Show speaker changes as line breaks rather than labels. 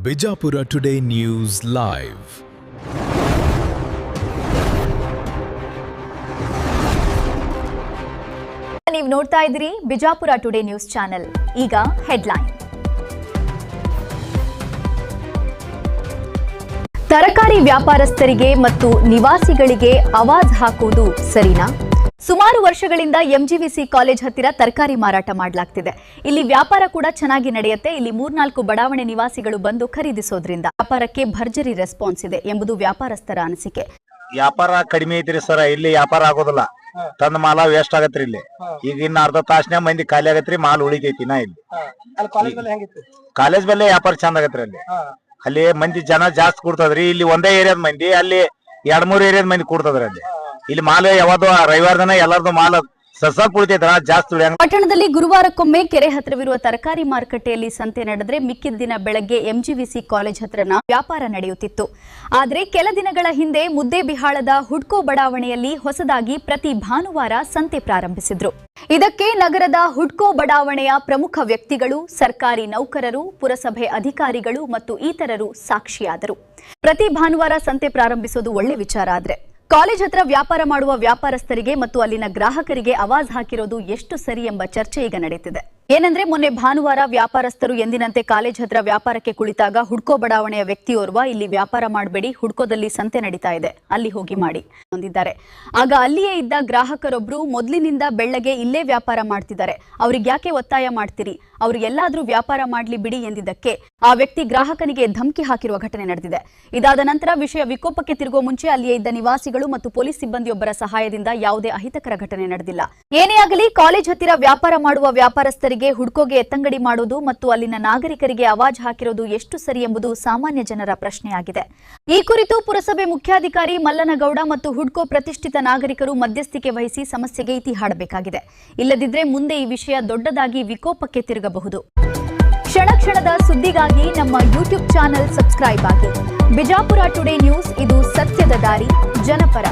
Bijapur today news live.
ನೀವು ನೋಡ್ತಾ ಇದ್ದೀರಿ ಬಿಜಾಪುರ ಟುಡೇ ನ್ಯೂಸ್ ಚಾನೆಲ್. ಈಗ ಹೆಡ್ಲೈನ್. ತರಕಾರಿ ವ್ಯಾಪಾರಸ್ಥರಿಗೆ ಮತ್ತು ನಿವಾಸಿಗಳಿಗೆ ಆವಾಜ್ ಹಾಕುವುದು ಸರಿನಾ? ಸುಮಾರು ವರ್ಷಗಳಿಂದ ಎಂಜಿವಿಸಿ ಕಾಲೇಜ್ ಹತ್ತಿರ ತರಕಾರಿ ಮಾರಾಟ ಮಾಡಲಾಗ್ತಿದೆ. ಇಲ್ಲಿ ವ್ಯಾಪಾರ ಕೂಡ ಚೆನ್ನಾಗಿ ನಡೆಯುತ್ತೆ. ಇಲ್ಲಿ 3-4 ಬಡಾವಣೆ ನಿವಾಸಿಗಳು ಬಂದು ಖರೀದಿಸೋದ್ರಿಂದ ವ್ಯಾಪಾರಕ್ಕೆ ಭರ್ಜರಿ ರೆಸ್ಪಾನ್ಸ್ ಇದೆ ಎಂಬುದು ವ್ಯಾಪಾರಸ್ಥರ ಅನಿಸಿಕೆ.
ವ್ಯಾಪಾರ ಕಡಿಮೆ ಐತ್ರಿ ಸರ್, ಇಲ್ಲಿ ವ್ಯಾಪಾರ ಆಗೋದಿಲ್ಲ. ತಂದ ಮಾಲ ವೇಸ್ಟ್ ಆಗತ್ರಿ. ಇಲ್ಲಿ ಈಗ ಇನ್ನ ಅರ್ಧ ತಾಸನ್ಯಾಗ ಮಂದಿ ಖಾಲಿ ಆಗತ್ರಿ, ಮಾಲ್ ಉಳಿತೈತಿ. ನಾ ಇಲ್ಲಿ ಕಾಲೇಜ್ ಬೆಲೆ ವ್ಯಾಪಾರ ಚಂದ ಆಗತ್ರಿ. ಅಲ್ಲಿ ಮಂದಿ ಜನ ಜಾಸ್ತಿ ಕೊಡ್ತದ್ರಿ. ಇಲ್ಲಿ ಒಂದೇ ಏರಿಯಾದ ಮಂದಿ, ಅಲ್ಲಿ 2-3 ಏರಿಯಾದ ಮಂದಿ ಕೊಡ್ತದ್ರಿ. ಇಲ್ಲಿ ಮಾಲ್ ಯಾವ್ದು ರವಿವಾರ ದಿನ ಎಲ್ಲಾರ್ದು ಮಾಲ್ ಕುಳಿತೈತ್ರ ಜಾಸ್ತಿ.
ಪಟ್ಟಣದಲ್ಲಿ ಗುರುವಾರಕ್ಕೊಮ್ಮೆ ಕೆರೆ ಹತ್ತಿರವಿರುವ ತರಕಾರಿ ಮಾರುಕಟ್ಟೆಯಲ್ಲಿ ಸಂತೆ ನಡೆದ್ರೆ ಮಿಕ್ಕಿದ ದಿನ ಬೆಳಗ್ಗೆ ಎಂಜಿವಿಸಿ ಕಾಲೇಜ್ ಹತ್ರನ ವ್ಯಾಪಾರ ನಡೆಯುತ್ತಿತ್ತು. ಆದರೆ ಕೆಲ ದಿನಗಳ ಹಿಂದೆ ಮುದ್ದೇಬಿಹಾಳದ ಹುಡ್ಕೋ ಬಡಾವಣೆಯಲ್ಲಿ ಹೊಸದಾಗಿ ಪ್ರತಿ ಭಾನುವಾರ ಸಂತೆ ಪ್ರಾರಂಭಿಸಿದ್ರು. ಇದಕ್ಕೆ ನಗರದ ಹುಡ್ಕೋ ಬಡಾವಣೆಯ ಪ್ರಮುಖ ವ್ಯಕ್ತಿಗಳು, ಸರ್ಕಾರಿ ನೌಕರರು, ಪುರಸಭೆ ಅಧಿಕಾರಿಗಳು ಮತ್ತು ಇತರರು ಸಾಕ್ಷಿಯಾದರು. ಪ್ರತಿ ಭಾನುವಾರ ಸಂತೆ ಪ್ರಾರಂಭಿಸೋದು ಒಳ್ಳೆ ವಿಚಾರ. ಆದ್ರೆ ಕಾಲೇಜ್ ಹತ್ರ ವ್ಯಾಪಾರ ಮಾಡುವ ವ್ಯಾಪಾರಸ್ಥರಿಗೆ ಮತ್ತು ಅಲ್ಲಿನ ಗ್ರಾಹಕರಿಗೆ ಆವಾಜ್ ಹಾಕಿರೋದು ಎಷ್ಟು ಸರಿ ಎಂಬ ಚರ್ಚೆ ಈಗ ನಡೆಯುತ್ತಿದೆ. ಏನಂದ್ರೆ, ಮೊನ್ನೆ ಭಾನುವಾರ ವ್ಯಾಪಾರಸ್ಥರು ಎಂದಿನಂತೆ ಕಾಲೇಜ್ ಹತ್ರ ವ್ಯಾಪಾರಕ್ಕೆ ಕುಳಿತಾಗ ಹುಡ್ಕೋ ಬಡಾವಣೆಯ ವ್ಯಕ್ತಿಯೋರ್ವ ಇಲ್ಲಿ ವ್ಯಾಪಾರ ಮಾಡಬೇಡಿ, ಹುಡ್ಕೋದಲ್ಲಿ ಸಂತೆ ನಡೀತಾ ಇದೆ, ಅಲ್ಲಿ ಹೋಗಿ ಮಾಡಿ ಅಂದಿದ್ದಾರೆ. ಆಗ ಅಲ್ಲಿಯೇ ಇದ್ದ ಗ್ರಾಹಕರೊಬ್ರು ಮೊದಲಿನಿಂದ ಬೆಳ್ಳಗೆ ಇಲ್ಲೇ ವ್ಯಾಪಾರ ಮಾಡ್ತಿದ್ದಾರೆ, ಅವ್ರಿಗೆ ಯಾಕೆ ಒತ್ತಾಯ ಮಾಡ್ತೀರಿ, ಅವ್ರು ಎಲ್ಲಾದ್ರೂ ವ್ಯಾಪಾರ ಮಾಡ್ಲಿ ಬಿಡಿ ಎಂದಿದ್ದಕ್ಕೆ ಆ ವ್ಯಕ್ತಿ ಗ್ರಾಹಕನಿಗೆ ಧಮಕಿ ಹಾಕಿರುವ ಘಟನೆ ನಡೆದಿದೆ. ಇದಾದ ನಂತರ ವಿಷಯ ವಿಕೋಪಕ್ಕೆ ತಿರುಗುವ ಮುಂಚೆ ಅಲ್ಲಿಯೇ ಇದ್ದ ನಿವಾಸಿಗಳು ಮತ್ತು ಪೊಲೀಸ್ ಸಿಬ್ಬಂದಿಯೊಬ್ಬರ ಸಹಾಯದಿಂದ ಯಾವುದೇ ಅಹಿತಕರ ಘಟನೆ ನಡೆದಿಲ್ಲ. ಏನೇ ಆಗಲಿ, ಕಾಲೇಜ್ ಹತ್ತಿರ ವ್ಯಾಪಾರ ಮಾಡುವ ವ್ಯಾಪಾರಸ್ಥರಿಗೆ ಹುಡ್ಕೋಗೆ ಎತ್ತಂಗಡಿ ಮಾಡುವುದು ಮತ್ತು ಅಲ್ಲಿನ ನಾಗರಿಕರಿಗೆ ಆವಾಜ್ ಹಾಕಿರೋದು ಎಷ್ಟು ಸರಿ ಎಂಬುದು ಸಾಮಾನ್ಯ ಜನರ ಪ್ರಶ್ನೆಯಾಗಿದೆ. ಈ ಕುರಿತು ಪುರಸಭೆ ಮುಖ್ಯಾಧಿಕಾರಿ ಮಲ್ಲನಗೌಡ ಮತ್ತು ಹುಡ್ಕೋ ಪ್ರತಿಷ್ಠಿತ ನಾಗರಿಕರು ಮಧ್ಯಸ್ಥಿಕೆ ವಹಿಸಿ ಸಮಸ್ಯೆಗೆ ಇತಿ ಹಾಡಬೇಕಾಗಿದೆ. ಇಲ್ಲದಿದ್ದರೆ ಮುಂದೆ ಈ ವಿಷಯ ದೊಡ್ಡದಾಗಿ ವಿಕೋಪಕ್ಕೆ ತಿರುಗಬಹುದು. ಕ್ಷಣ ಕ್ಷಣದ ಸುದ್ದಿಗಾಗಿ ನಮ್ಮ ಯೂಟ್ಯೂಬ್ ಚಾನೆಲ್ ಸಬ್ಸ್ಕ್ರೈಬ್ ಆಗಿ. ಬಿಜಾಪುರ ಟುಡೇ ನ್ಯೂಸ್, ಇದು ಸತ್ಯದ ದಾರಿ, ಜನಪರ.